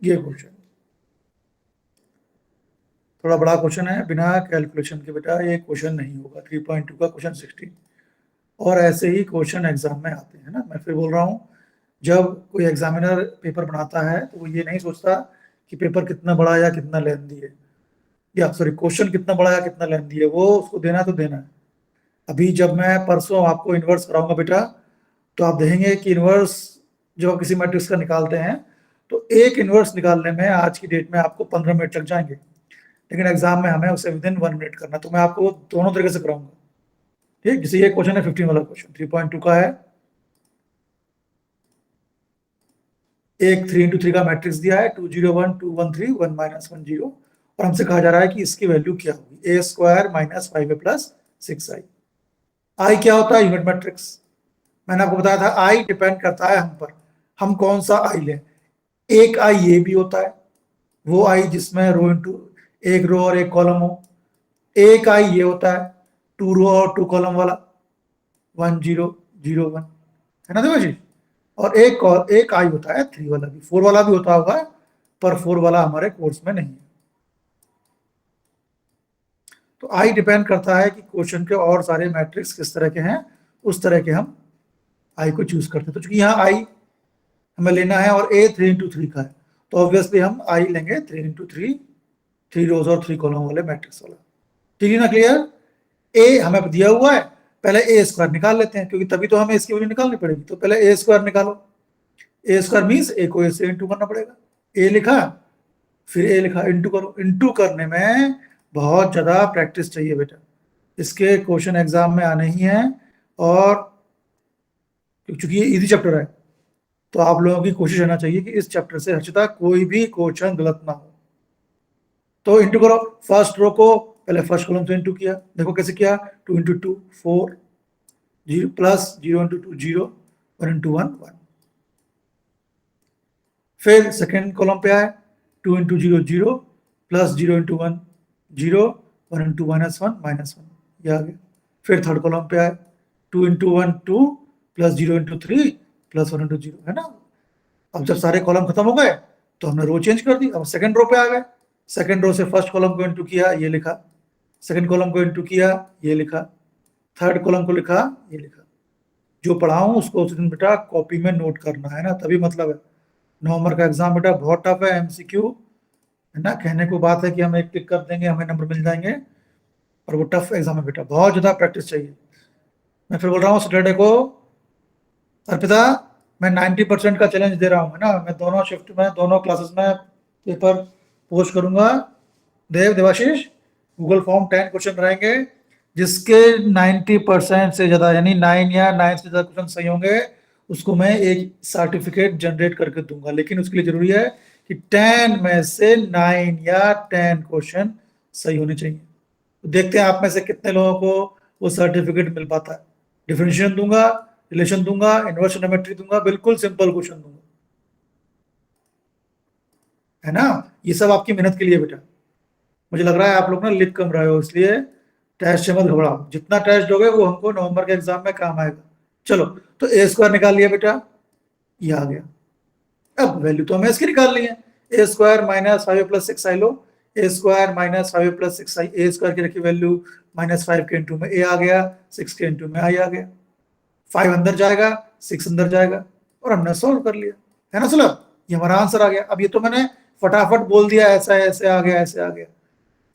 ये क्वेश्चन थोड़ा बड़ा क्वेश्चन है, बिना कैलकुलेशन के बेटा ये क्वेश्चन नहीं होगा। 3.2 का क्वेश्चन 16 और ऐसे ही क्वेश्चन एग्जाम में आते हैं ना। मैं फिर बोल रहा हूँ, जब कोई एग्जामिनर पेपर बनाता है तो वो ये नहीं सोचता कि पेपर कितना बड़ा या कितना लेंथी है, या सॉरी क्वेश्चन कितना बड़ा या कितना लेंथी है, वो उसको देना तो देना है। अभी जब मैं परसों आपको इन्वर्स कराऊंगा बेटा, तो आप देखेंगे कि इन्वर्स जो किसी मैट्रिक्स का निकालते हैं, तो एक इन्वर्स निकालने में आज की डेट में आपको 15 मिनट लग जाएंगे, लेकिन एग्जाम में हमें उसे विद इन 1 मिनट करना। तो मैं आपको दोनों तरीके से कराऊंगा, ठीक। जैसे ये क्वेश्चन है 15 वाला क्वेश्चन 3.2 का है, एक 3 into 3 का मैट्रिक्स दिया है, 2 0 1 2 1 3 1 -1 0, और हमसे कहा जा रहा है कि इसकी वैल्यू क्या होगी, a square minus 5a plus 6i। आई क्या होता है, यूनिट मैट्रिक्स। मैंने आपको बताया था आई डिपेंड करता है हम पर, हम कौन सा आई लें। एक आई ये भी होता है, वो आई जिसमें रो इंटू एक रो और एक कॉलम हो। एक आई ये होता है 2 रो और 2 कॉलम वाला, 1 0 0 1, है ना देवाशीष। और एक आई होता है 3 वाला भी, 4 वाला भी होता होगा, पर 4 वाला हमारे कोर्स में नहीं है। तो आई डिपेंड करता है कि क्वेश्चन के और सारे मैट्रिक्स किस तरह के हैं, उस तरह के हम आई को चूज करते हैं। तो चूंकि यहाँ आई हमें लेना है और ए 3 into 3 का है, तो ऑब्वियसली हम आई लेंगे 3 into 3, 3 रोज और 3 कॉलम वाले मैट्रिक्स वाला। ठीक है ना, क्लियर। ए हमें दिया हुआ है, पहले ए स्क्वायर निकाल लेते हैं, क्योंकि तभी तो हमें इसकी वैल्यू निकालनी पड़ेगी। तो पहले ए स्क्वायर निकालो। ए स्क्वायर मीन्स ए को ए से इंटू करना पड़ेगा। ए लिखा, फिर ए लिखा, इंटू करो। इंटू करने में बहुत ज़्यादा प्रैक्टिस चाहिए बेटा, इसके क्वेश्चन एग्जाम में आने ही हैं। और चूंकि ये इजी चैप्टर है, तो आप लोगों की कोशिश रहना चाहिए कि इस चैप्टर से हर्षिता कोई भी क्वेश्चन गलत ना हो। तो इंटू करो, फर्स्ट रो को पहले फर्स्ट कॉलम से इंटू किया, देखो कैसे किया, 2 into 2 4 0 प्लस 0 into 2 0 1 into 1 1। फिर सेकेंड कॉलम पे आए, 2 into 0 0 प्लस 0 into 1 0 1 into -1 ये आ गया। फिर थर्ड कॉलम पे आए, 2 into 1 2 plus 0 into 3 plus 1 into 0, है ना। अब जब सारे कॉलम खत्म हो गए तो हमने रो चेंज कर दी। अब सेकंड रो पे आ गए, सेकंड रो से फर्स्ट कॉलम को इंटू किया, ये लिखा, सेकंड कॉलम को इंटू किया, ये लिखा, थर्ड कॉलम को लिखा, ये लिखा। जो पढ़ाऊं उसको उस दिन बेटा कॉपी में नोट करना है ना, तभी मतलब है। नवंबर का एग्जाम बेटा बहुत टफ है, एमसीक्यू है ना। कहने को बात है कि हम एक टिक कर देंगे हमें नंबर मिल जाएंगे, और वो टफ एग्जाम है बेटा, बहुत ज्यादा प्रैक्टिस चाहिए। मैं फिर बोल रहा हूँ सैटरडे को अर्पिता, मैं 90% का चैलेंज दे रहा हूँ, है ना। मैं दोनों शिफ्ट में दोनों क्लासेस में पेपर पोस्ट करूंगा। देवाशीष, गूगल फॉर्म 10 क्वेश्चन रहेंगे, जिसके 90% से ज्यादा यानी 9 या 9 से ज्यादा क्वेश्चन सही होंगे, उसको मैं एक सर्टिफिकेट जनरेट करके दूंगा। लेकिन उसके लिए जरूरी है कि 10 में से 9 या 10 क्वेश्चन सही होने चाहिए। तो देखते हैं आप में से कितने लोगों को वो सर्टिफिकेट मिल पाता है। डिफरेंशिएशन दूंगा, रिलेशन दूंगा, इनवर्स ट्रिग्नोमेट्री दूंगा, बिल्कुल सिंपल क्वेश्चन दूंगा, है ना। ये सब आपकी मेहनत के लिए बेटा। मुझे लग रहा है आप लोग ना लिख कम रहे हो, इसलिए टेस्ट से मत घबराओ। जितना टेस्ट दोगे वो हमको नवंबर के एग्जाम में काम आएगा। चलो, तो ए स्क्वायर निकाल लिया बेटा, ये आ गया। अब वैल्यू तो हमें इसकी निकालनी है, ए स्क्वायर माइनस 5 प्लस 6 आई लो, ए स्क्वायर माइनस 5 प्लस 6 आई, ए स्क्वायर की रखी वैल्यू -5 के इंटू में ए आ गया, 6 के इंटू में आई आ गया। 5 अंदर जाएगा, 6 अंदर जाएगा, और हमने सोल्व कर लिया, है ना सुलभ। ये हमारा आंसर आ गया। अब ये तो मैंने फटाफट बोल दिया, ऐसा ऐसे आ गया, ऐसे आ गया,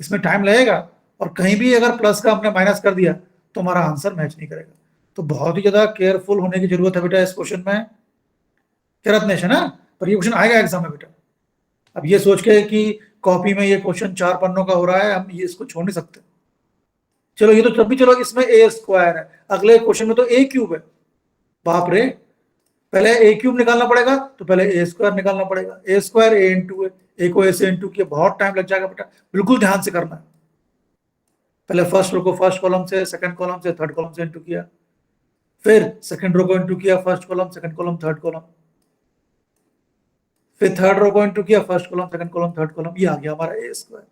इसमें टाइम लगेगा। और कहीं भी अगर प्लस का हमने माइनस कर दिया तो हमारा आंसर मैच नहीं करेगा। तो बहुत ही ज्यादा केयरफुल होने की जरूरत है बेटा इस क्वेश्चन में। क्या रत्नेश, है ना। पर ये क्वेश्चन आएगा एग्जाम में बेटा। अब ये सोच के कि कॉपी में ये क्वेश्चन 4 पन्नों का हो रहा है, हम ये इसको छोड़ नहीं सकते। चलो ये तो तब भी चलो, इसमें ए स्क्वायर है, अगले क्वेश्चन में तो ए क्यूब है। बाप रे, पहले ए क्यूब निकालना पड़ेगा, तो पहले ए स्क्वायर निकालना पड़ेगा। ए स्क्वायर ए इंटू ए को ए से इंटू किया, बहुत टाइम लग जाएगा बेटा, बिल्कुल ध्यान से करना है। पहले फर्स्ट रो को फर्स्ट कॉलम से, सेकंड कॉलम से, थर्ड कॉलम से इंटू किया, फिर सेकंड रो को इंटू किया, first column, second column, third column, फिर थर्ड रो को इंटू किया, first column, second column, third column, ये आ गया हमारा ए स्क्वायर।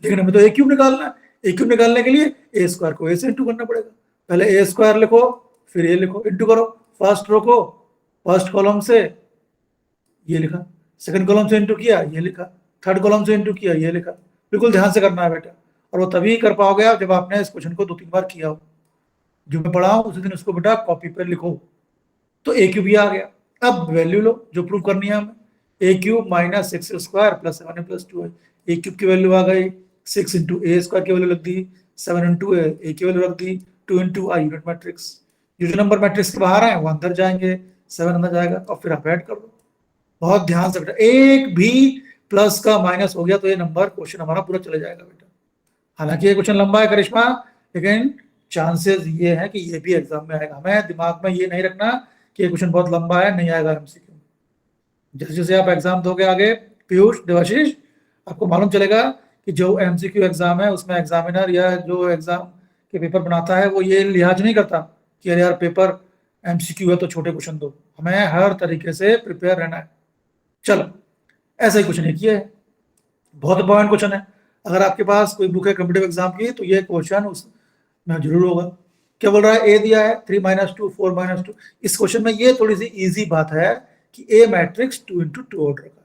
लेकिन हमें तो ए क्यूब निकालना है। ए क्यूब निकालने के लिए ए स्क्वायर को ए से इंटू करना पड़ेगा। पहले ए स्क्वायर लिखो, फिर ए लिखो, इंटू करो, फर्स्ट रो को फर्स्ट कॉलम से ये लिखा, सेकंड कॉलम से इंटू किया, ये लिखा, थर्ड कॉलम से इंटू किया, ये लिखा। बिल्कुल ध्यान से करना है बेटा, और वो तभी कर पाओगे आप जब आपने इस क्वेश्चन को 2-3 बार किया हो। जो मैं पढ़ाऊं उसी दिन उसको बेटा कॉपी पर लिखो। तो ए क्यूब भी आ गया। अब वैल्यू लो जो प्रूव करनी है हमें। A cube minus 6 square plus 7 plus 2 है। ए क्यूब की वैल्यू आ गई, 6 इंटू ए स्क्वायर की वैल्यू रख दी, 7 इंटू ए की वैल्यू रख दी, 2 इंटू आई यूनिट मैट्रिक्स। जो नंबर मैट्रिक्स के बाहर है वो अंदर जाएंगे, 7 अंदर जाएगा, और फिर आप ऐड कर दो। बहुत ध्यान से बेटा, एक भी प्लस का माइनस हो गया तो ये नंबर क्वेश्चन हमारा पूरा चले जाएगा बेटा। हालांकि ये क्वेश्चन लंबा है करिश्मा, लेकिन चांसेस ये है कि ये भी एग्जाम में आएगा। हमें दिमाग में ये नहीं रखना कि ये क्वेश्चन बहुत लंबा है, नहीं आएगा एमसीक्यू। जैसे जैसे आप एग्जाम दोगे आगे पीयूष देवाशीष, आपको मालूम चलेगा कि जो एमसीक्यू एग्जाम है उसमें एग्जामिनर या जो एग्जाम के पेपर बनाता है वो ये लिहाज नहीं करता कि अरे यार पेपर एमसीक्यू है तो छोटे क्वेश्चन दो। हमें हर तरीके से प्रिपेयर रहना है। चलो, ऐसा ही कुछ नहीं किया है, बहुत इंपॉर्टेंट क्वेश्चन है। अगर आपके पास कोई बुक है कॉम्पिटेटिव एग्जाम की तो ये क्वेश्चन उसमें जरूर होगा। क्या बोल रहा है, ए दिया है 3 - 2 4 - 2। इस क्वेश्चन में ये थोड़ी सी इजी बात है कि ए मैट्रिक्स 2 इंटू 2 ऑर्डर का,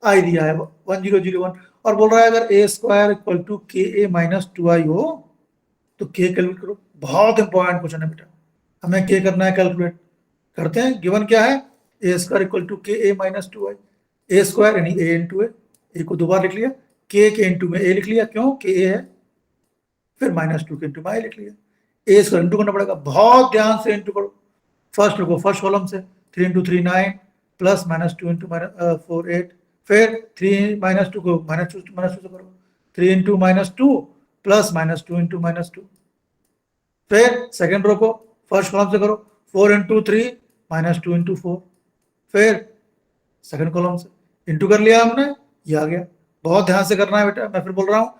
आई दिया है 1001, और बोल रहा है अगर ए स्क्वायर इक्वल टू के ए माइनस 2i हो तो के कैलकुलेट करो। बहुत इंपॉर्टेंट क्वेश्चन है बेटा, हमें के करना है कैलकुलेट। करते हैं। गिवन क्या है, ए स्क्वायर इक्वल टू के ए माइनस 2i। ए स्क्वायर यानी ए इंटू ए को 2 बार लिख लिया, के इंटू में ए लिख लिया, क्यों के ए है, फिर -2 के इंटू में आई लिख लिया। ए स्क्वायर इंटू करना पड़ेगा, बहुत ध्यान से इंटू करो। फर्स्ट को फर्स्ट कॉलम से 3 इंटू 3 9 प्लस -2 इंटू 4 8, फिर 3 -2 को -2 से करो, 3 इंटू -2 प्लस -2 इंटू -2, फिर सेकेंड रो को फर्स्ट कॉलम से करो, 4 इंटू 3 -2 इंटू 4, फिर सेकेंड कॉलम से इंटू कर लिया हमने, ये आ गया। बहुत ध्यान से करना है बेटा, मैं फिर बोल रहा हूँ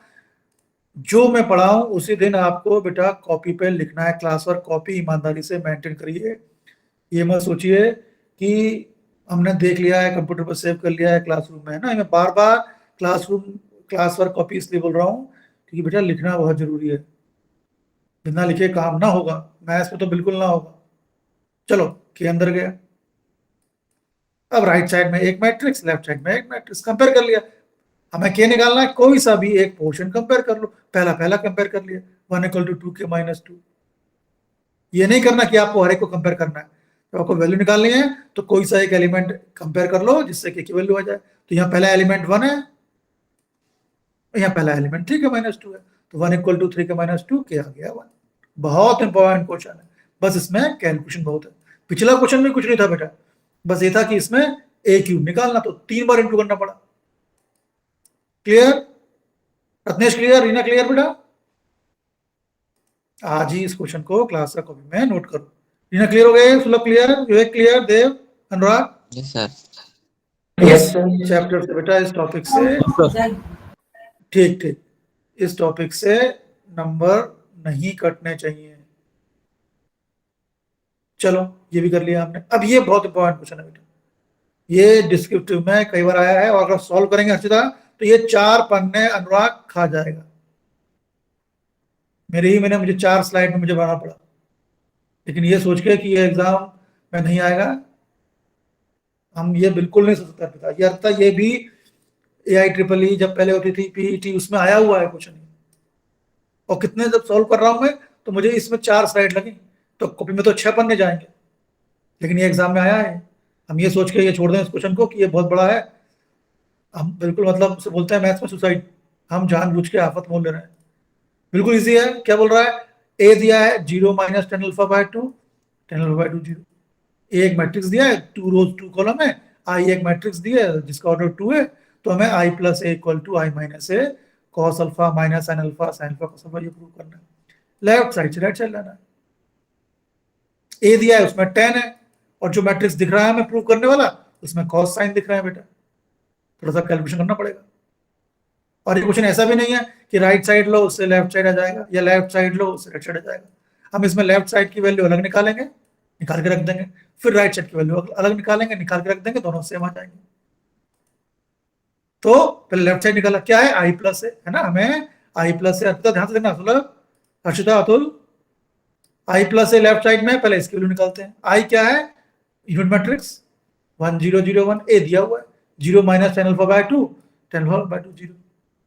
जो मैं पढ़ाऊं उसी दिन आपको बेटा कॉपी पे लिखना है। क्लास वर्क कॉपी ईमानदारी से मेंटेन करिए। ये मत सोचिए कि हमने देख लिया है कंप्यूटर पर सेव कर लिया है क्लासरूम में, है ना। मैं बार बार क्लास वर्क कॉपी इसलिए बोल रहा हूँ क्योंकि बेटा लिखना बहुत जरूरी है। बिना लिखे काम ना होगा, मैथ्स में तो बिल्कुल ना होगा। चलो, के अंदर गया। अब राइट साइड में एक मैट्रिक्स, लेफ्ट साइड में एक मैट्रिक्स, कंपेयर कर लिया। हमें के निकालना है, कोई सा भी एक पोर्शन कंपेयर कर लो। पहला कंपेयर कर लिया, 1 = 2 के -2। ये नहीं करना कि आपको हर एक को कंपेयर करना है। तो आपको वैल्यू निकालनी है तो कोई सा एक एलिमेंट कंपेयर कर लो जिससे के की वैल्यू आ जाए। तो यहाँ पहला एलिमेंट 1 है, यहाँ पहला एलिमेंट 3 के -2 है, तो 1 = 3 के -2, के आ गया 1। बहुत इंपॉर्टेंट क्वेश्चन है, बस इसमें कैलकुलेशन बहुत है। पिछला क्वेश्चन में कुछ नहीं था बेटा, बस ये था कि इसमें ए क्यूब निकालना, तो 3 बार इंटू करना पड़ा। Clear Ratnesh, clear, Reena clear बेटा? आज ही इस क्वेश्चन को क्लास का कॉपी में नोट करो। रीना क्लियर हो गए, Sulabh clear, Vivek clear, Dev, Anurag? Yes sir. इस चैप्टर से बेटा, इस टॉपिक से ठीक, इस टॉपिक से नंबर नहीं कटने चाहिए। चलो, ये भी कर लिया हमने। अब ये बहुत इंपॉर्टेंट क्वेश्चन है बेटा, ये डिस्क्रिप्टिव में कई बार आया है, और अगर सॉल्व करेंगे हर्षिता तो ये 4 पन्ने अनुराग खा जाएगा। मुझे 4 स्लाइड में मुझे बनाना पड़ा, लेकिन ये सोच के कि ये एग्जाम में नहीं आएगा, हम ये बिल्कुल नहीं सोच सकता। ये अर्थ ये भी AIEEE जब पहले होती थी, PET, उसमें आया हुआ है क्वेश्चन। और कितने जब सॉल्व कर रहा हूं मैं तो मुझे इसमें 4 स्लाइड लगी, तो कॉपी में तो 6 पन्ने जाएंगे, लेकिन ये एग्जाम में आया है। हम ये सोच के ये छोड़ दें इस क्वेश्चन को कि ये बहुत बड़ा है, हम बिल्कुल मतलब उसे बोलते हैं मैथ्स में सुसाइड, हम जानबूझ के आफत मोल ले रहे हैं। बिल्कुल इजी है। क्या बोल रहा है, ए दिया है 0 - tan α/2, tan α/2 0। एक मैट्रिक्स दिया है, 2 रोज 2 कॉलम है, आई एक मैट्रिक्स दिया है जिसका ऑर्डर 2 है, तो हमें i + a = i - a cos α - sin α sin α cos α ये प्रूव करना है। लेफ्ट साइड से राइट साइड लाना है। ए दिया है उसमें 10 है, और जो मैट्रिक्स दिख रहा है हमें प्रूव करने वाला उसमें cos साइन दिख रहा है बेटा, थोड़ा सा कैलकुलेशन करना पड़ेगा। और ये क्वेश्चन ऐसा भी नहीं है कि राइट साइड लो उससे लेफ्ट साइड आ जाएगा, या लेफ्ट साइड लो उससे राइट साइड आ जाएगा। हम इसमें लेफ्ट साइड की वैल्यू अलग निकालेंगे, निकाल के रख देंगे, फिर राइट साइड की वैल्यू अलग निकालेंगे, निकाल के रख देंगे, दोनों सेम आ जाएंगे। तो पहले लेफ्ट साइड निकाला, क्या है i + है ना, हमें i + अर्पिता ध्यान से देखना, सुलभ, Harshita, Atul, i + left side में पहले इसकी वैल्यू निकालते हैं। i क्या है, यूनिट मैट्रिक्स 1 0 0 1, ए दिया हुआ है, 0 minus tan alpha by 2, tan alpha by 2 0।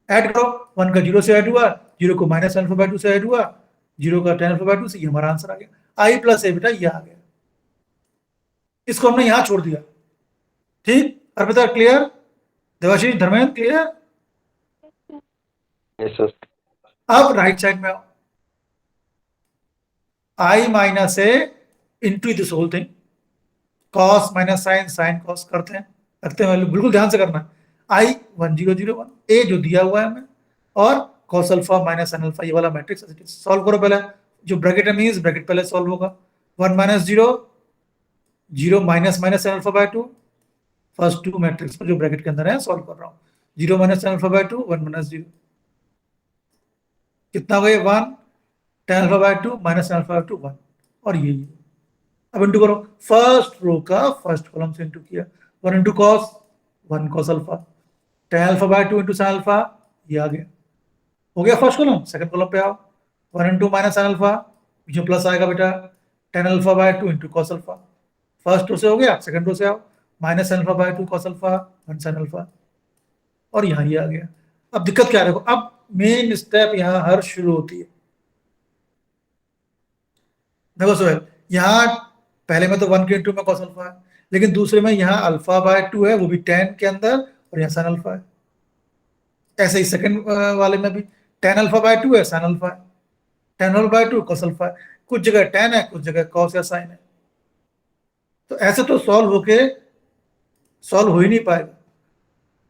Add करो, 1 का 0 से ऐड हुआ, 0 को माइनस टेन अल्फा बाय 2 से ऐड हुआ, 0 का टेन अल्फा बाय 2 से, ये हमारा आंसर आ गया। आई प्लस ए बेटा ये आ गया, इसको हमने यहां छोड़ दिया। ठीक, Arpita clear? Devashish, Dharmendra clear? Yes sir. अब राइट साइड में आओ, I minus A into this whole thing, cos minus sine, sine cos करते हैं, रखते हैं वैल्यू, बिल्कुल ध्यान से करना है। आई 1001, ए जो दिया हुआ है हमें, और cos alpha minus sine alpha, ये वाला मैट्रिक्स सॉल्व करो। पहले जो ब्रैकेट है मींस ब्रैकेट पहले सॉल्व होगा। 1 minus 0, 0 minus minus sine alpha by 2, first two matrix पर जो ब्रैकेट के अंदर है सॉल्व कर रहा हूं। 0 minus sine alpha by 2, 1 minus 0, कितना हो गया 1, tan alpha by 2 minus tan alpha by 2 1, और ये अब इंटू करो, फर्स्ट रो का फर्स्ट कॉलम से इंटू किया, 1 into cos, 1 cos alpha, tan alpha by 2 into sin alpha, ये आ गया, हो गया फर्स्ट कॉलम। सेकंड कॉलम पे आओ, 1 इंटू माइनस sin अल्फा, पीछे प्लस आएगा बेटा, tan alpha by 2 into cos alpha, first row से हो गया। सेकंड रो से आओ, minus sin alpha by 2 cos alpha 1 sin alpha, और यहाँ ये आ गया। अब दिक्कत क्या है देखो, अब मेन स्टेप यहाँ हर शुरू होती है। देखो सोहेल, यहाँ पहले में तो 1 के इंटू में कॉस अल्फा है, लेकिन दूसरे में यहाँ अल्फा बाय 2 है, वो भी 10 के अंदर, और यहाँ साइन अल्फा है। ऐसे ही सेकंड वाले में भी tan अल्फा बाय 2 है, साइन अल्फा है, tan alpha by 2 cos alpha है, कुछ जगह tan है, कुछ जगह कॉस या साइन है। तो ऐसे तो सॉल्व हो ही नहीं पाएगा।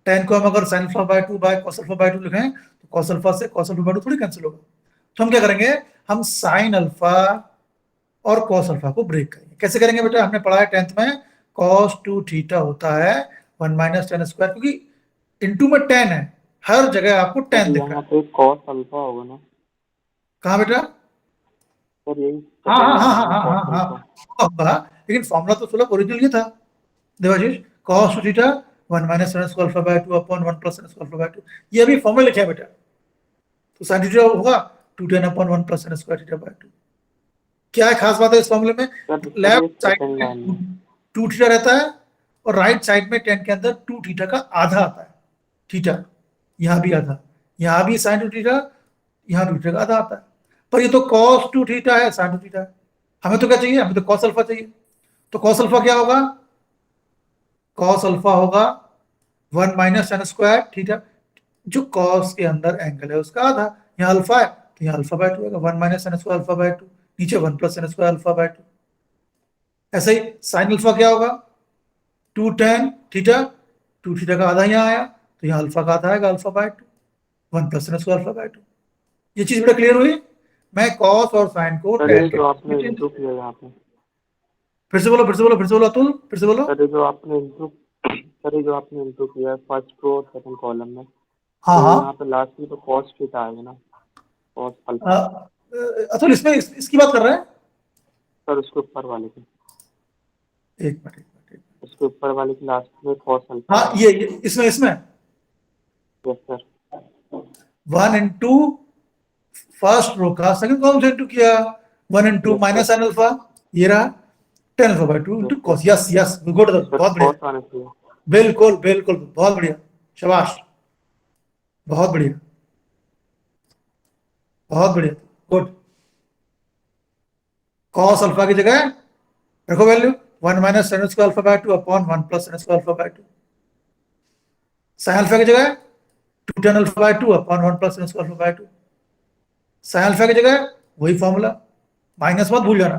tan को हम अगर sign alpha by 2 by cos alpha by 2 लिखें तो कॉस अल्फा से कॉस अल्फा बाय 2 थोड़ी कैंसिल होगा। तो हम क्या करेंगे, हम साइन अल्फा और कॉस अल्फा को ब्रेक करेंगे। कैसे करेंगे बेटा, हमने पढ़ा है 10th में, cos 2 थीटा होता है 1 माइनस tan स्क्वायर, क्योंकि इनटू में tan है, हर जगह आपको tan दिख रहा यहाँ है। पे कॉस अल्फा होगा ना कहाँ बेटा? सर? यही हाँ हाँ हाँ हाँ हाँ कॉस हाँ अल्फा। हाँ, लेकिन फॉर्मूला तो सुलभ ओरिजिनल ये था Devashish, cos 2 theta 1 minus tan square alpha by 2 upon 1 plus tan square alpha by 2, ये अभी फॉर्मूला लिखा है बेटा। तो sin थीटा होगा 2 tan upon 1 plus tan square theta by 2। क्या है खास बात है इस फॉर्मूले में, लेफ्ट साइड में 2 थीटा रहता है, और राइट साइड में 10 के अंदर 2 थीटा का आधा आता है, थीटा, यहाँ भी आधा, यहाँ भी sin 2 थीटा, यहाँ 2 थीटा का आधा आता है। पर ये तो cos 2 थीटा है, sin 2 थीटा है, हमें तो क्या चाहिए, हमें तो cos अल्फा चाहिए। तो cos अल्फा क्या होगा, cos अल्फा होगा 1 माइनस tan स्क्वायर थीटा, जो cos के अंदर एंगल है उसका आधा, यहाँ अल्फा है तो यहाँ अल्फा बाय 2 होगा, 1 minus tan square alpha by 2, नीचे 1 plus tan square alpha by 2। ऐसे ही साइन अल्फा क्या होगा, 2 tan थीटा, 2 थीटा का आधा यहाँ आया तो यहाँ अल्फा का आधा आएगा, alpha by 2, 1 plus tan square alpha by 2। ये चीज बड़ा क्लियर हुई। मैं कॉस और साइन को सर जो आपने इंटू किया यहाँ पे, फिर से बोलो अतुल, फिर से बोलो। सर जो आपने इंटू किया है फर्स्ट रो और सेकंड कॉलम में, हाँ तो हाँ, यहाँ पे लास्ट में तो कॉस थीटा आएगा ना, कॉस अ, अल्फा। अतुल इसमें इसकी बात कर रहे हैं? सर उसके ऊपर वाले की, एक मिनट, उसके ऊपर वाले की लास्ट में कॉस अल्फा। हाँ ये इसमें yes sir. 1 into first row का सेकंड कॉलम से इंटू किया, 1 इंटू माइनस साइन अल्फा, ये रहा tan alpha by 2 into cos. Yes yes good, बहुत बढ़िया, कॉस आने चाहिए। बिल्कुल बिल्कुल, बहुत बढ़िया, शाबाश, बहुत बढ़िया, बहुत बढ़िया, गुड। कॉस अल्फा की जगह रखो value 1 minus sine square alpha by 2 upon 1 plus sine square alpha by 2। Sine alpha की जगह 2 tan alpha by 2 upon 1 plus sine square alpha by 2। Sine alpha की जगह वही फॉर्मूला, माइनस मत भूल जाना,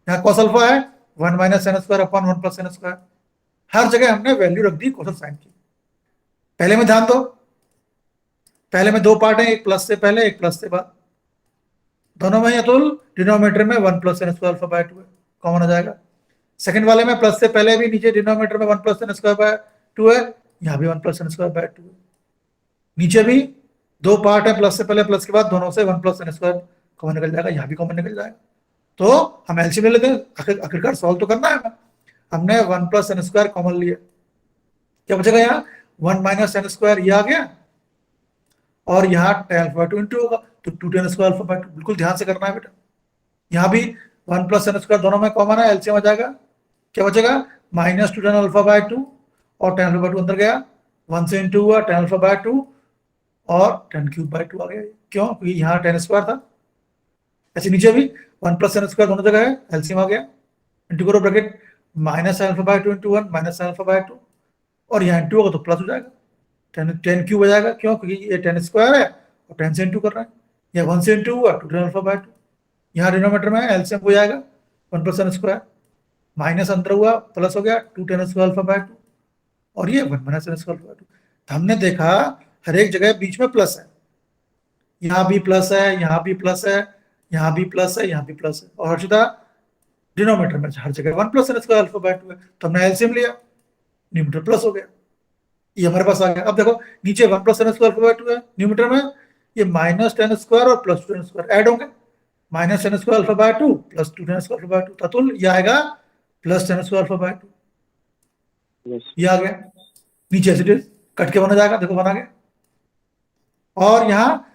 यहाँ कॉस अल्फा है 1 minus sine square upon 1 plus sine square, हर जगह हमने वैल्यू रख दी कोस साइन की। पहले में ध्यान दो, पहले में दो पार्ट है, एक प्लस से पहले एक प्लस से बाद, दोनों में अतुल डिनोमिनेटर में 1 plus sine square alpha by 2 है, कॉमन हो जाएगा। सेकंड वाले में प्लस से पहले भी नीचे डिनोमिनेटर में 1 प्लस साइन स्क्वायर बाय 2 है, यहाँ भी 1 प्लस साइन स्क्वायर बाय 2 है, नीचे भी दो पार्ट है, प्लस से पहले प्लस के बाद, दोनों से 1 प्लस साइन स्क्वायर कॉमन निकल जाएगा, यहाँ भी कॉमन निकल जाएगा। तो हम एलसीएम ले लेते हैं, आखिरकार सॉल्व तो करना है हमें। हमने 1 प्लस साइन स्क्वायर कॉमन लिया, क्या बचेगा यहाँ 1 माइनस साइन स्क्वायर, ये आ गया, और यहाँ tan अल्फा 2 इंटू होगा तो 2 tan स्क्वायर अल्फा बाय 2, बिल्कुल ध्यान से करना है बेटा। यहाँ भी 1 प्लस साइन स्क्वायर दोनों में कॉमन है, एलसीएम आ जाएगा, क्या बचेगा माइनस 2 tan अल्फा बाय 2, और 10 अल्फा बाय 2 अंदर गया, 1 से इंटू हुआ 10 अल्फा बाय 2 और 10 क्यूब बाय 2 आ गया। क्यों? क्योंकि यहाँ 10 स्क्वायर था। ऐसे नीचे भी 1 प्लस टेन स्क्वायर दोनों जगह है, एलसीएम आ गया, इंटू करो bracket minus alpha by 2 into 1 minus alpha by 2 और यहाँ इंटू होगा तो प्लस हो जाएगा, 10 क्यूब हो जाएगा। क्यों? क्योंकि ये 10 स्क्वायर है और 10 से इंटू कर रहा है। ये 1 से इंटू हुआ 2 10 अल्फा बाय 2, यहाँ डिनोमीटर में एलसीएम हो जाएगा 1 प्लस टेन स्क्वायर, माइनस अंदर हुआ प्लस हो गया 2 10 स्क्वायर अल्फा बाय 2 और ये 1 minus ten square alpha by 2। तो हमने देखा हर एक जगह बीच में प्लस है, यहाँ भी प्लस है, यहाँ भी प्लस है, यहाँ भी प्लस है, यहाँ भी प्लस है, और हर सीधा डिनोमीटर में हर जगह 1 plus ten square alpha by 2 है। तो हमने एलसीएम लिया, न्यूमरेटर प्लस हो गया, ये हमारे पास आ गया। अब देखो नीचे 1 plus ten square alpha by 2 है, न्यूमरेटर में ये माइनस 10 स्क्वायर और प्लस 2 10 स्क्वायर ऐड होंगे, minus 10 square alpha by 2 plus 2 10 square alpha by 2, ततुल ये आएगा plus 10 square alpha by 2, yes ये आ गया। नीचे से कट के बना जाएगा, देखो बना गया। और यहाँ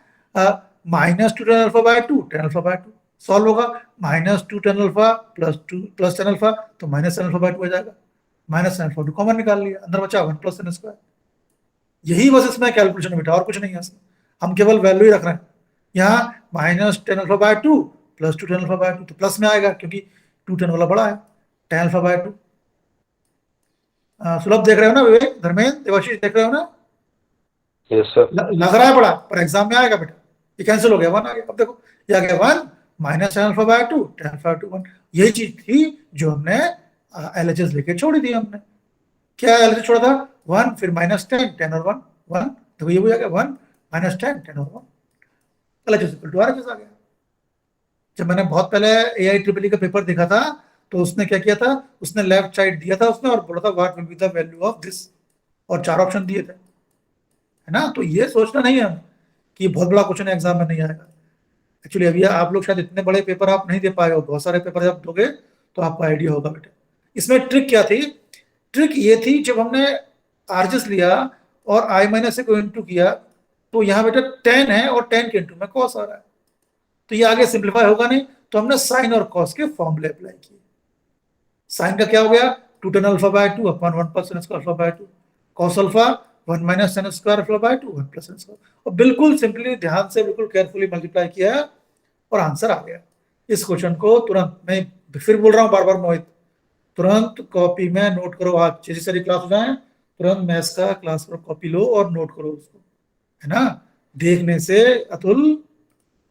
minus 2 10 alpha by 2 10 alpha by 2 solve होगा, minus 2 10 alpha plus 2 plus 10 alpha तो माइनस 10 अल्फा बाय 2 हो जाएगा, माइनस 10 अल्फा 2 कॉमन निकाल लिया, अंदर बचा 1 प्लस 10 स्क्वायर। यही बस इसमें कैलकुलेशन है बेटा, और कुछ नहीं है इसमें, हम केवल वैल्यू ही रख रहे हैं। यहाँ minus 10 alpha by 2 plus 2 10 alpha by 2 तो प्लस में आएगा क्योंकि 2 10 वाला बड़ा है, 10 अल्फा बाय 2। सुलभ देख रहे हो ना, विवेक, धर्मेंद्र, देवाशीष देख रहे हो ना? Yes sir. लग रहा है बड़ा, पर एग्जाम में आएगा बेटा। ये कैंसिल हो गया, 1 आ गया। अब देखो ये आ गया 1 माइनस 10 अल्फा बाय 2 10 अल्फा 2 1, यही चीज थी जो हमने एलएचएस लेके छोड़ी थी हमने। क्या एलएचएस छोड़ा था? 1 फिर माइनस 10 10 और 1 1, देखो ये हो जाएगा 1 माइनस 10 10 और 1, एलएचएस इक्वल टू आरएचएस आ गया। जब मैंने बहुत पहले एआई ट्रिपल का पेपर देखा था तो उसने क्या किया था, उसने लेफ्ट साइड दिया था उसने और बोला था what will be the value of this, और 4 ऑप्शन दिए थे, है ना? तो ये सोचना नहीं है कि बहुत बड़ा क्वेश्चन एग्जाम में नहीं आएगा। एक्चुअली अभी आप लोग शायद इतने बड़े पेपर आप नहीं दे पाए हो, बहुत सारे पेपर जब दोगे तो आपको आइडिया होगा बेटा। इसमें ट्रिक क्या थी? ट्रिक ये थी जब हमने आरएचएस लिया और आई माइनस से को इंटू किया तो यहाँ बेटा 10 है और 10 के इंटू में कॉस आ रहा है, तो ये आगे सिंप्लीफाई होगा नहीं, तो हमने साइन और कॉस के फॉर्मूले अप्लाई किए। साइन का क्या हो गया 2 10 alpha by 2 upon 1 plus ten square alpha by 2, cos alpha 1 minus ten square alpha by 2 1 plus ten square, और बिल्कुल सिंपली ध्यान से बिल्कुल केयरफुली मल्टीप्लाई किया है और आंसर आ गया। इस क्वेश्चन को तुरंत, मैं फिर बोल रहा हूँ बार बार मोहित, तुरंत कॉपी में नोट करो, आज जैसी सारी क्लास हो जाए तुरंत मैथ्स का क्लास पर कॉपी लो और नोट करो उसको, है ना? देखने से अतुल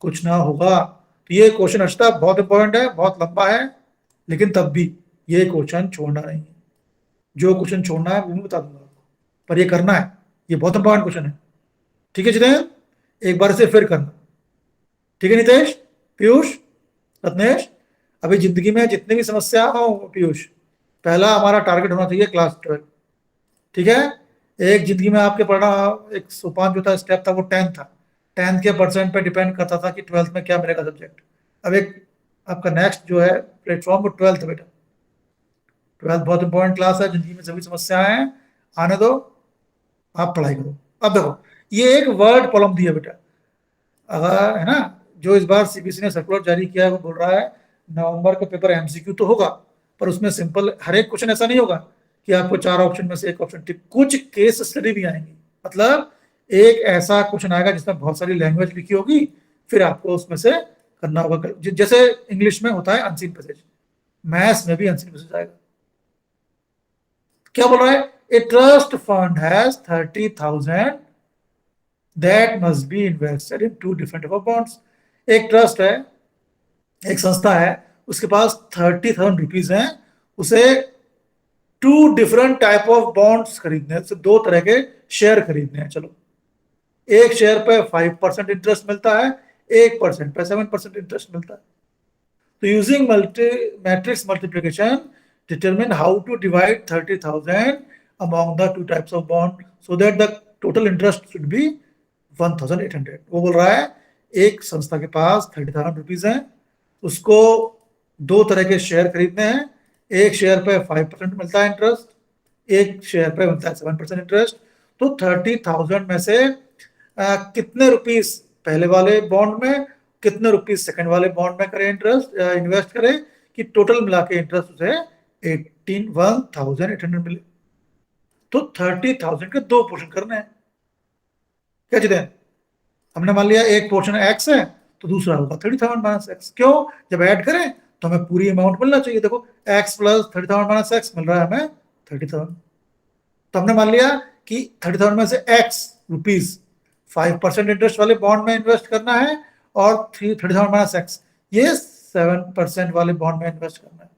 कुछ ना होगा। तो ये क्वेश्चन अच्छा बहुत इंपॉर्टेंट है, बहुत लंबा है, लेकिन तब भी ये क्वेश्चन छोड़ना नहीं है। जो क्वेश्चन छोड़ना है वो मैं बता दूंगा आपको, पर ये करना है, ये बहुत इंपॉर्टेंट क्वेश्चन है। ठीक है जितेंद्र, एक बार से फिर करना, ठीक है नितेश, पीयूष, रत्नेश? अभी जिंदगी में जितनी भी समस्या हो पीयूष, पहला हमारा टारगेट होना चाहिए क्लास 12, ठीक है? एक जिंदगी में आपके पढ़ना एक सोपान जो था, स्टेप था, वो 10 था, 10 के परसेंट पे डिपेंड करता था कि 12th में क्या मिलेगा सब्जेक्ट। अब एक आपका नेक्स्ट जो है प्लेटफॉर्म वो 12th बेटा, 12th बहुत इंपॉर्टेंट क्लास है, जिंदगी में सभी समस्याएं हैं, आने दो, आप पढ़ाई करो। अब देखो ये एक वर्ड प्रॉब्लम दी है बेटा, अगर, है ना, जो इस बार सीबीएसई ने सर्कुलर जारी किया है वो बोल रहा है नवंबर का पेपर एमसीक्यू तो होगा, पर उसमें सिंपल हर एक क्वेश्चन ऐसा नहीं होगा कि आपको 4 ऑप्शन में से एक ऑप्शन ठीक, कुछ केस स्टडी भी आएंगी, मतलब एक ऐसा क्वेश्चन आएगा जिसमें बहुत सारी लैंग्वेज लिखी होगी, फिर आपको उसमें से करना होगा, जैसे इंग्लिश में होता है अनसीन पैसेज, मैथ्स में भी अनसीन पैसेज आएगा। क्या बोल रहा है? A trust fund has 30,000 that must be invested in 2 different type of bonds। एक ट्रस्ट है, एक संस्था है, उसके पास 30,000 रुपीज हैं, उसे 2 डिफरेंट टाइप ऑफ बॉन्ड्स खरीदने हैं, 2 तरह के शेयर खरीदने हैं। चलो, एक शेयर पे 5% इंटरेस्ट मिलता है, 1% पे 7% इंटरेस्ट मिलता है। तो using matrix multiplication determine how to divide 30,000 among the 2 types of bond so that the total interest should be 1,800। वो बोल रहा है एक संस्था के पास 30,000 रुपीज है, उसको 2 तरह के शेयर खरीदने हैं, एक शेयर पे 5% मिलता है इंटरेस्ट, एक शेयर पे मिलता है 7% इंटरेस्ट। तो 30,000 में से कितने रुपीस पहले वाले बॉन्ड में, कितने रुपीस सेकंड वाले बॉन्ड में करें इंटरेस्ट, इन्वेस्ट करें, कि टोटल मिला के इंटरेस्ट उसे 1,800 मिले। तो 30,000 के 2 पोर्शन करने हैं। क्या चीजें हैं? हमने मान लिया एक पोर्शन एक्स है तो दूसरा होगा 30,000 माइनस एक्स। क्यों? जब ऐड करें तो हमें पूरी अमाउंट मिलना चाहिए। देखो एक्स प्लस 30,000 माइनस एक्स मिल रहा है हमें 30,000। तो हमने मान लिया कि 30,000 में से एक्स रुपीज 5% इंटरेस्ट वाले बॉन्ड में इन्वेस्ट करना है और 30,000 माइनस एक्स ये 7% वाले बॉन्ड में इन्वेस्ट करना है।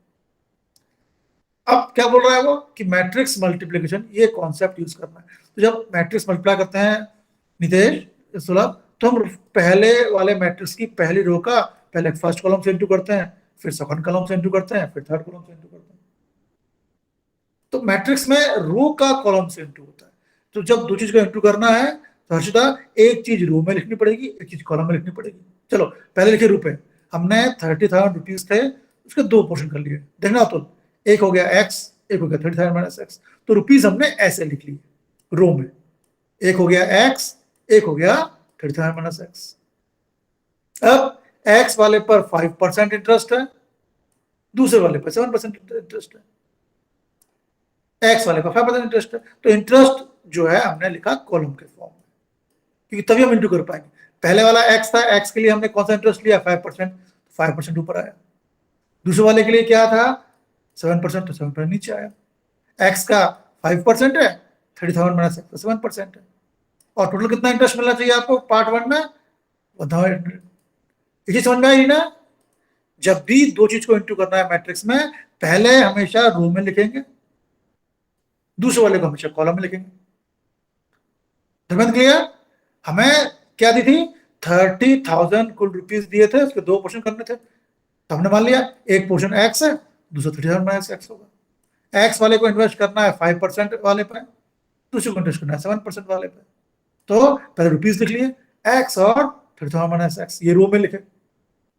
अब क्या बोल रहा है वो कि मैट्रिक्स मल्टीप्लिकेशन ये कॉन्सेप्ट यूज करना है। तो जब मैट्रिक्स मल्टीप्लाई करते हैं नितेश सुलभ, तो हम पहले वाले मैट्रिक्स की पहली रो का पहले फर्स्ट कॉलम से इंटू करते हैं, फिर सेकंड कॉलम से इंटू करते हैं, फिर थर्ड कॉलम से इंटू करते हैं। तो मैट्रिक्स में रो का कॉलम से इंटू होता है। तो जब दो चीज का इंटू करना है तो हर्षिता एक चीज रो में लिखनी पड़ेगी, एक चीज कॉलम में लिखनी पड़ेगी। चलो पहले लिखे रुपए। हमने 30,000 रुपीज थे, उसके 2 पोर्शन कर लिए। देखना तो एक हो गया एक्स, एक हो गया 30,000 माइनस एक्स। तो रुपीज हमने ऐसे लिख लिए रो में, एक हो गया एक्स, एक हो गया 30,000 माइनस एक्स। अब एक्स वाले पर 5% इंटरेस्ट है, दूसरे वाले पर 7% इंटरेस्ट है। एक्स वाले पर 5% इंटरेस्ट है, तो इंटरेस्ट जो है हमने लिखा कॉलम के फॉर्म में, क्योंकि तभी हम इंटू कर पाएंगे। पहले वाला एक्स था, एक्स के लिए हमने कौन सा इंटरेस्ट लिया 5%, 5% ऊपर आया। दूसरे वाले के लिए क्या था 7%, तो 7% नीचे आया। एक्स का 5% है, 30,000 माइनस एक्स 7% है। और टोटल कितना इंटरेस्ट मिलना चाहिए आपको पार्ट 1 में 1,800। ये समझ में आई ना? जब भी दो चीज को इंटू करना है मैट्रिक्स में, पहले हमेशा रो में लिखेंगे, दूसरे वाले को हमेशा कॉलम में लिखेंगे। धर्मेंद्र क्लियर? हमें क्या दी थी 30,000 कुल रुपीस दिए थे, उसके 2 पोर्शन करने थे। तो हमने मान लिया एक पोर्शन एक्स है, दूसरा 30,000 माइनस एक्स होगा। एक्स वाले को इन्वेस्ट करना है 5% वाले पे, दूसरे को इन्वेस्ट करना है 7% वाले पे। तो पहले रुपीस लिख लिए एक्स और 30,000 माइनस एक्स, ये रो में लिखे।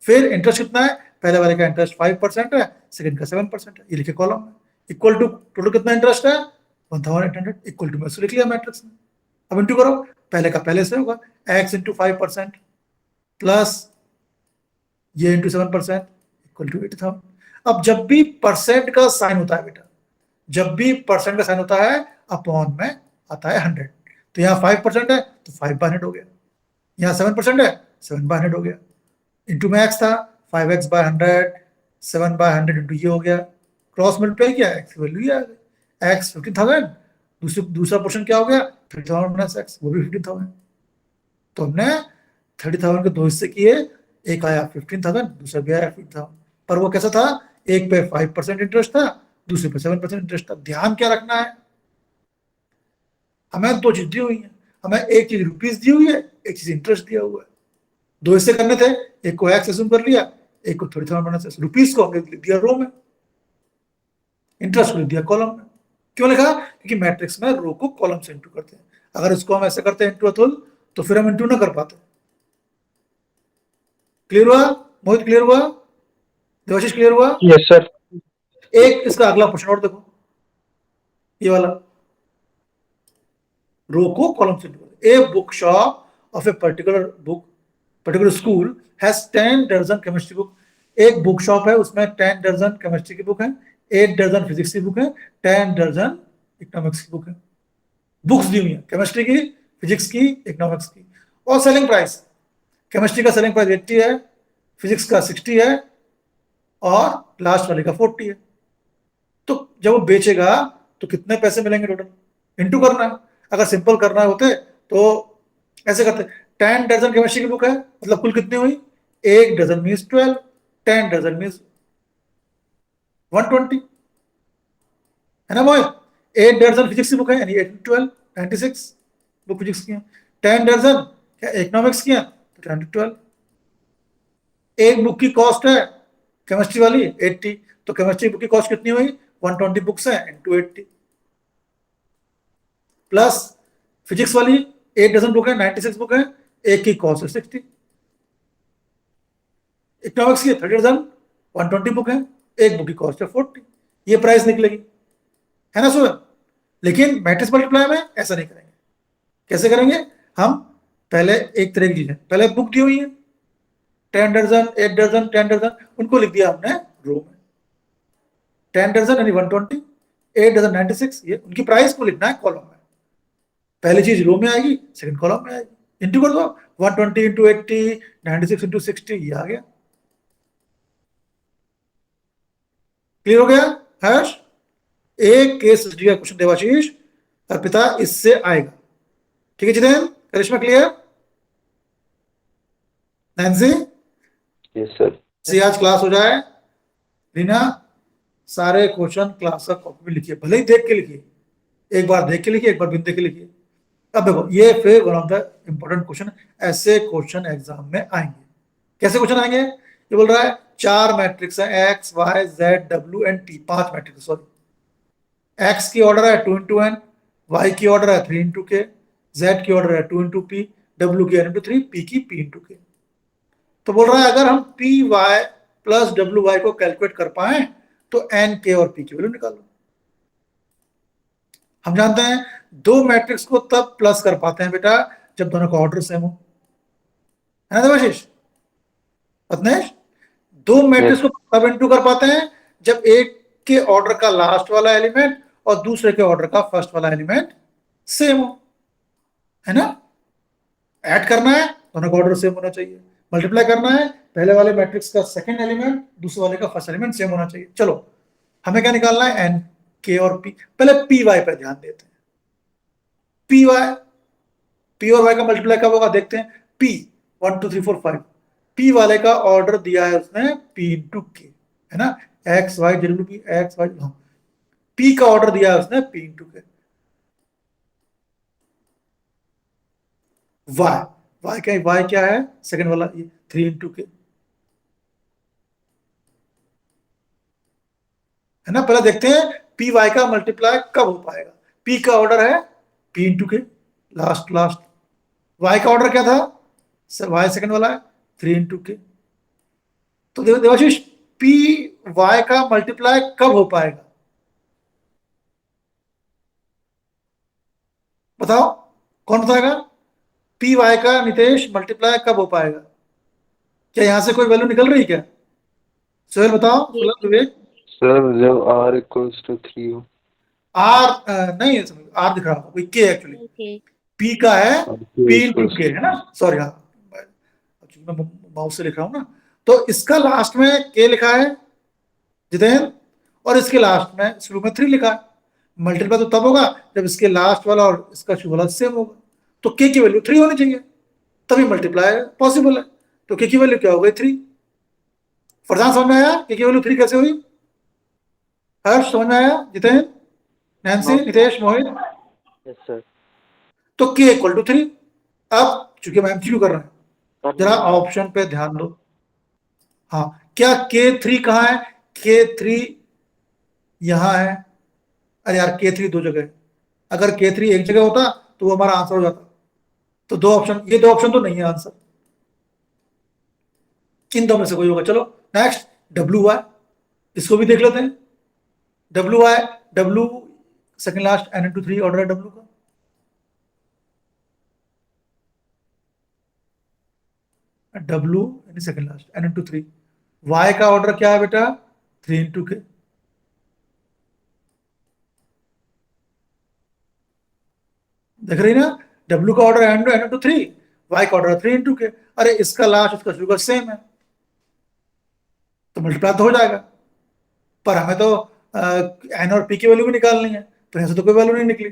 फिर इंटरेस्ट कितना है, पहले वाले का इंटरेस्ट 5% है, सेकंड का 7% है, ये लिखे कॉलम में। इक्वल टू टोटल कितना इंटरेस्ट है 1,800, इक्वल टू में लिख लिया मैट्रिक्स में। अब इंटू करो, पहले का पहले से होगा एक्स इंटू 5% प्लस ये इंटू 7% इक्वल टू 80,000। अब जब भी परसेंट का साइन होता है बेटा, जब भी परसेंट का साइन होता है अपॉन में आता है 100। तो यहाँ 5% है तो 5/100 हो गया, यहाँ 7% है 7/100 हो गया। इंटू में एक्स था 5x/100, 7/100 इंटू ये हो गया, क्रॉस मल्टीप्लाई किया एक्स की वैल्यू आ गई, एक्स 15,000, दूसरा पोर्शन क्या हो गया 30,000 माइनस एक्स, वो भी 15,000। तो हमने 30,000 के 2 हिस्से किए, एक आया 15,000, दूसरा भी आया 15,000। पर वो कैसा था, एक पे 5% इंटरेस्ट था, दूसरे पे 7% इंटरेस्ट था। ध्यान क्या रखना है, हमें 2 चीज दी हुई है, हमें एक चीज रुपीस दी हुई है, एक चीज इंटरेस्ट दिया हुआ है। 2 हिस्से करने थे, एक को एक्स अज्यूम कर लिया, एक को 30,000 माइनस एक्स। रुपीस को हमने लिख दिया रो में, इंटरेस्ट को लिख दिया कॉलम में। क्यों लिखा? क्योंकि मैट्रिक्स में रो को कॉलम से इंटू करते हैं। अगर इसको हम ऐसे करते हैं इंटू अतुल, तो फिर हम इंटू ना कर पाते। क्लियर हुआ मोहित? क्लियर हुआ देवाशीष? क्लियर हुआ? Yes sir. एक इसका अगला क्वेश्चन और देखो, ये वाला रो को कॉलम से into. A book shop of a particular school has 10 दर्जन केमिस्ट्री बुक। एक बुक शॉप है, उसमें 10 दर्जन केमिस्ट्री की बुक है, 8 दर्जन फिजिक्स की बुक है, 10 दर्जन इकोनॉमिक्स की बुक है। बुक्स दी हुई है केमिस्ट्री की, फिजिक्स की, इकोनॉमिक्स की। और सेलिंग प्राइस, केमिस्ट्री का सेलिंग प्राइस 80 है, फिजिक्स का 60 है और लास्ट वाले का 40 है। तो जब वो बेचेगा तो कितने पैसे मिलेंगे टोटल, इंटू करना है। अगर सिंपल करना होते तो ऐसे करते, 10 दर्जन केमिस्ट्री की बुक है, मतलब कुल कितनी हुई, 1 डजन मीन्स 12, 10 डजन मीन्स 120, है ना मोहित? 8 दर्जन फिजिक्स की बुक है, यानी 8 12 96 बुक फिजिक्स की है। 10 दर्जन क्या इकोनॉमिक्स की है, तो 10 12। एक बुक की कॉस्ट है केमिस्ट्री वाली 80, तो केमिस्ट्री बुक की कॉस्ट कितनी हुई, 120 बुक्स है इंटू 80, प्लस फिजिक्स वाली 8 डजन बुक है 96 बुक है, एक की कॉस्ट है 60, इकोनॉमिक्स की 30 डजन 120 बुक है, एक बुक की कॉस्ट है 40, ये प्राइस निकलेगी, है ना सुबह? लेकिन मैट्रिक्स मल्टीप्लाई में ऐसा नहीं करेंगे। कैसे करेंगे हम? पहले एक तरह की चीज है, पहले बुक दी हुई है 10 दर्जन 8 दर्जन 10 दर्जन, उनको लिख दिया हमने रो में। 10 दर्जन यानी 120, 8 डजन 96, ये उनकी प्राइस को लिखना है कॉलम में। पहली चीज रो में आएगी, सेकंड कॉलम में आएगी। इंटू कर दो, 120 इंटू 80, 96 इंटू 60, ये आ गया। क्लियर हो गया हर्ष? एक केस स्टडी का क्वेश्चन देवाशीष अर्पिता इससे आएगा। ठीक है जितेन, करिश्मा क्लियर? नैन्सी? Yes, sir. से आज क्लास हो जाए, रीना सारे क्वेश्चन क्लास का कॉपी में लिखिए, भले ही देख के लिखिए, एक बार देख के लिखिए, एक बार बिन देख के लिखिए। अब देखो ये फिर one of the important question, ऐसे क्वेश्चन एग्जाम में आएंगे। कैसे क्वेश्चन आएंगे? ये बोल रहा है 4 मैट्रिक्स है X Y Z W and T, 5 matrix, sorry. X की ऑर्डर है 2 इंटू एन, वाई की ऑर्डर है 3 इंटू के, जेड की ऑर्डर है 2 इंटू पी, डब्ल्यू की एन इंटू 3, पी की पी इंटू के। तो बोल रहा है अगर हम P Y plus W Y को कैलकुलेट कर पाए तो एन के और पी की वैल्यू निकालो। हम जानते हैं दो मैट्रिक्स को तब प्लस कर पाते हैं बेटा जब दोनों का ऑर्डर सेम हो, है ना देवाशीष? रत्नेश, दो मैट्रिक्स को तब इंटू कर पाते हैं जब एक के ऑर्डर का लास्ट वाला एलिमेंट और दूसरे के ऑर्डर का फर्स्ट वाला एलिमेंट सेम हो, है ना? ऐड करना है, दोनों का ऑर्डर सेम होना चाहिए। मल्टीप्लाई करना है, पहले वाले मैट्रिक्स का सेकंड एलिमेंट दूसरे वाले का फर्स्ट एलिमेंट सेम होना चाहिए। चलो हमें क्या निकालना है? एन के और पी। पहले पी वाई पर ध्यान देते हैं। पी वाई, पी और वाई का मल्टीप्लाई कब होगा देखते हैं। पी 1 2 3 4 5, पी वाले का ऑर्डर दिया है उसने पी इंटू के, है ना? X Y W P, X Y, P का ऑर्डर दिया है उसने P into K. Y, Y क्या है? सेकंड वाला, ये 3 इंटू के, है ना? पहले देखते हैं पी वाई का मल्टीप्लाई कब हो पाएगा। पी का ऑर्डर है पी इंटू के, लास्ट। वाई का ऑर्डर क्या था? वाई सेकंड वाला है 3 इंटू के। तो देवाशीष पी वाई का मल्टीप्लाई कब हो पाएगा बताओ, कौन बताएगा? पी वाई का नितेश मल्टीप्लाई कब हो पाएगा? क्या यहां से कोई वैल्यू निकल रही क्या? सोहेल बताओ, विवेक। सर जब r equals to 3 हो। आर नहीं, आर दिख रहा होगा कोई, के एक्चुअली पी का है पी इंटू के, है ना? सॉरी, हाँ मैं माउस से लिख रहा हूं ना। तो इसका लास्ट में के लिखा है जितेन, और इसके लास्ट में शुरू में 3 लिखा है। मल्टीप्लाई तो तब होगा जब इसके लास्ट वाला और इसका शुरू वाला सेम होगा। तो के की वैल्यू 3 होनी चाहिए, तभी मल्टीप्लाई पॉसिबल है। तो के की वैल्यू क्या हो गई? 3। फरजान समझ में आया के की वैल्यू 3 कैसे हुई? हर्ष समझ में आया? Jiten, Nancy, Nitesh, Mohit? Yes sir. तो के इक्वल टू 3। अब चूंकि हम एमसीक्यू कर रहे हैं, जरा ऑप्शन पे ध्यान दो। हाँ, क्या K3 कहाँ है? K3 यहां है। अरे यार K3 दो जगह है, अगर K3 एक जगह होता तो वो हमारा आंसर हो जाता। तो दो ऑप्शन, ये दो ऑप्शन तो नहीं है आंसर, इन दो में से कोई होगा। चलो नेक्स्ट, डब्ल्यू वाई, इसको भी देख लेते हैं। W Y, W second last N into 3 order है डब्ल्यू का। डब्ल्यू यानी second last N into 3, Y का ऑर्डर क्या है बेटा? 3 इंटू के। देख रही ना, डब्ल्यू का ऑर्डर एन इंटू 3, वाई का ऑर्डर 3 इंटू के। अरे इसका लास्ट उसका शुरू का सेम है, तो मल्टीप्लाई तो हो जाएगा। पर हमें तो एन और पी की वैल्यू भी निकालनी है, तो यहां से तो कोई वैल्यू नहीं निकली।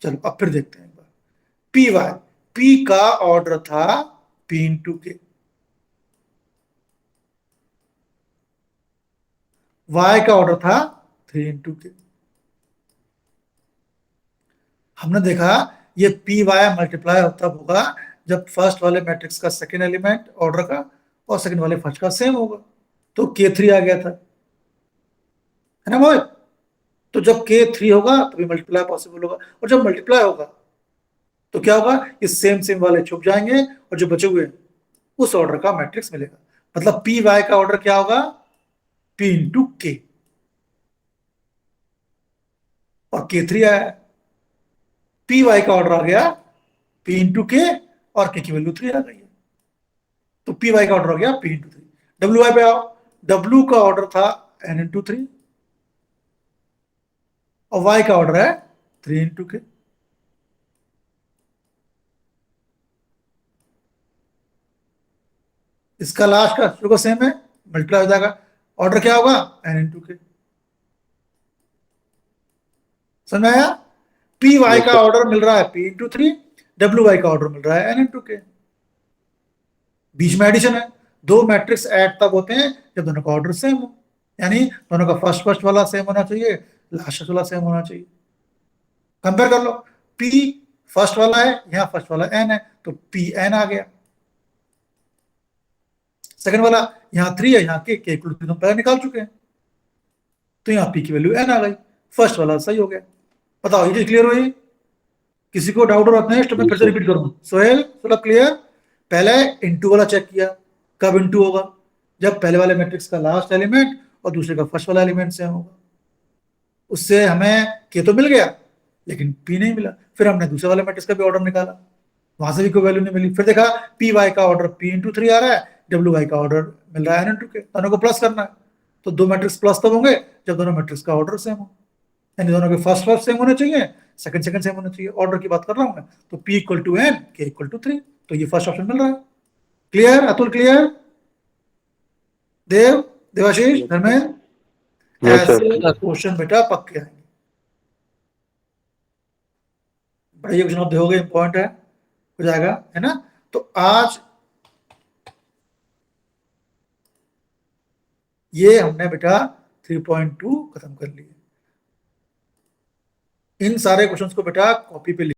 चलो अब फिर देखते हैं एक बार। पी वाई, पी का ऑर्डर था पी इंटू के, वाई का ऑर्डर था 3 इंटू के। हमने देखा ये पी वाई मल्टीप्लाई तब होगा जब फर्स्ट वाले मैट्रिक्स का सेकंड एलिमेंट ऑर्डर का और सेकंड वाले फर्स्ट का सेम होगा। तो K3 आ गया था, है ना मोहित? तो जब K3 होगा तभी मल्टीप्लाई पॉसिबल होगा, और जब मल्टीप्लाई होगा तो क्या होगा? ये सेम वाले छुप जाएंगे और जो बचे हुए उस ऑर्डर का मैट्रिक्स मिलेगा। मतलब पी वाई का ऑर्डर क्या होगा? पी इंटू के, और K3 आया, पी वाई का ऑर्डर आ गया पी इंटू के, और के की वैल्यू 3 आ गई है। तो पी वाई का ऑर्डर हो गया पी इंटू 3। डब्ल्यू वाई पे आओ, डब्ल्यू का ऑर्डर था n इंटू 3 और y का ऑर्डर है 3 इंटू के। इसका लास्ट का शुरू का सेम है, मल्टीप्लाई हो जाएगा, ऑर्डर क्या होगा n इंटू के। समझ में आया? पी वाई Yes, का sir. ऑर्डर मिल रहा है p इंटू 3, डब्ल्यू वाई का ऑर्डर मिल रहा है n इंटू के। बीच में एडिशन है, दो मैट्रिक्स ऐड तब होते हैं जब दोनों का ऑर्डर सेम हो, यानी दोनों का फर्स्ट वाला सेम होना चाहिए, लास्ट वाला सेम होना चाहिए। कंपेयर कर लो, p फर्स्ट वाला है, यहाँ फर्स्ट वाला n है, तो p n आ गया। सेकंड वाला यहाँ 3 है, यहाँ k इक्वल टू पहले निकाल चुके हैं, तो यहाँ p की वैल्यू n आ गई, फर्स्ट वाला सही हो गया। बताओ ये चीज क्लियर हुई? किसी को डाउट और अपने मैं फिर से रिपीट करूँ? सोहेल थोड़ा क्लियर? पहले इंटू वाला चेक किया, कब इंटू होगा? जब पहले वाले मैट्रिक्स का लास्ट एलिमेंट और दूसरे का फर्स्ट वाला एलिमेंट सेम होगा। उससे हमें के तो मिल गया लेकिन पी नहीं मिला, फिर हमने दूसरे वाले मैट्रिक्स का भी ऑर्डर निकाला, वहां से भी कोई वैल्यू नहीं मिली, फिर देखा पी वाई का ऑर्डर p इंटू 3 आ रहा है, डब्ल्यू वाई का ऑर्डर मिल रहा है n इंटू के, दोनों को प्लस करना है। तो दो मैट्रिक्स प्लस तब होंगे जब दोनों मैट्रिक्स का ऑर्डर सेम हो, यानी दोनों के फर्स्ट सेम होने चाहिए, सेकंड सेम होना चाहिए, ऑर्डर की बात कर रहा हूं मैं। तो p equal to n, k equal to 3, तो ये फर्स्ट ऑप्शन मिल रहा है। Clear Atul? Clear? Dev, Devashish, Dharmendra? Yes, sir. ऐसे क्वेश्चन बेटा पक्के आएंगे, बड़े ये क्वेश्चन हो गए, इंपॉर्टेंट है, हो जाएगा, है ना? तो आज ये हमने बेटा 3.2 खत्म कर लिए। इन सारे क्वेश्चंस को बेटा कॉपी पे